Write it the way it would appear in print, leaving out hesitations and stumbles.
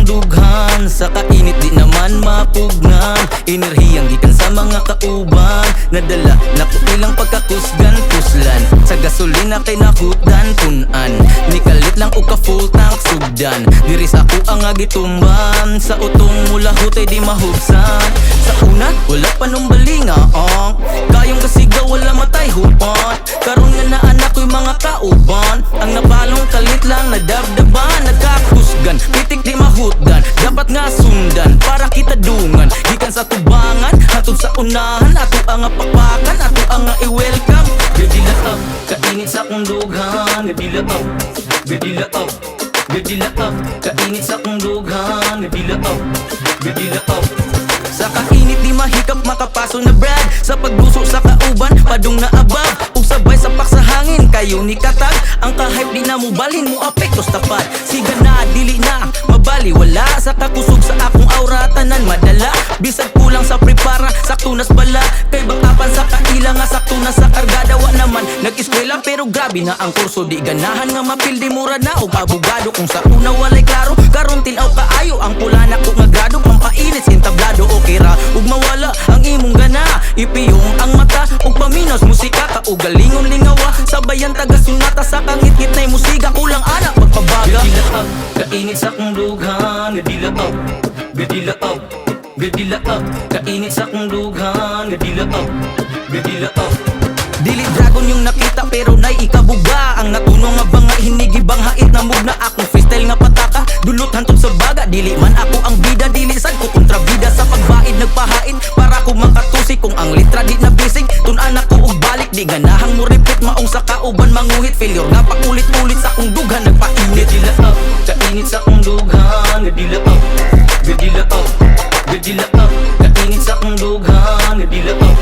dughan, sa kainit di naman mapugnan. Enerhiyang gikan sa mga kauban, nadala na ko ilang pagkakusgan puslan. Sa gasolina kay nahutan punan, ni kalit lang o ka full tank sugdan. Diri sa ako ang agitumban, sa utong mula hutay di mahubsan. Sa una wala pa nung balinga kayong kasigaw wala matay hupan. Karon nga na anak ko'y mga kauban, ang nabalong kalit lang nadabdaban. Nagkakusgan, pitik di mahutdan, dapat nga sundan para kita dungan. Gikan sa tubangan, hatod sa unahan, ato ang papakan, ato ang i-welcome. Gadila up, kainit sa kong dughan. Gadila up, gadila up, gadila up, kainit sa kong dughan. Gadila up, gadila up. Sa kainit di mahikap makapaso na brad, sa pagduso sa kauban padung na abab. Ug sabay sa paksa hangin kayo ni katag, ang ka-hype di na mo balhin mo apektos tapat. Siga na dili na mabali wala, sa kakusog sa akong aura tanan madala. Bisag kulang sa prepara sakto nas bala, kay bakapan sa kaila nga sakto na sa kargada. Wa naman nag-eskwela pero grabe na ang kurso, di ganahan nga mapildi mura na og abogado. Kung sa una walay klaro karon tilaw kaayo, ang pula na ko nga grado pampainit sa entablado. Okay ra ug mawala ang imong gana, ipiyong ang mata ug paminos musika ka ug galingon lingawa. Sabayan taga sunata sa kangit-ngit nay musika, kulang anak pagpabaga. Gadila up, kainit sa kong dughan. Gadila up, gadila up, gadila up, kainit sa kong dughan. Gadila up, gadila up. Dili dragon yung nakita pero nay ikabuga, ang natunong nga banga hinigi bang hait na mugna. Akong freestyle nga pataka dulot hantod sa baga, dili man ako ang bida, dili sad ko kontrabida. Sa pagbaid nagpahain para ko makatusi, kung ang litra di na bisig tun-an ako og balik. Di ganahang mo repeat maong sa kauban manguhit, failure nga pakulit-ulit sa kong dughan nagpainit. Gadila up, kainit sa kong dughan. Gadila up, gadila up, gadila up, kainit sa kong dughan. Gadila up,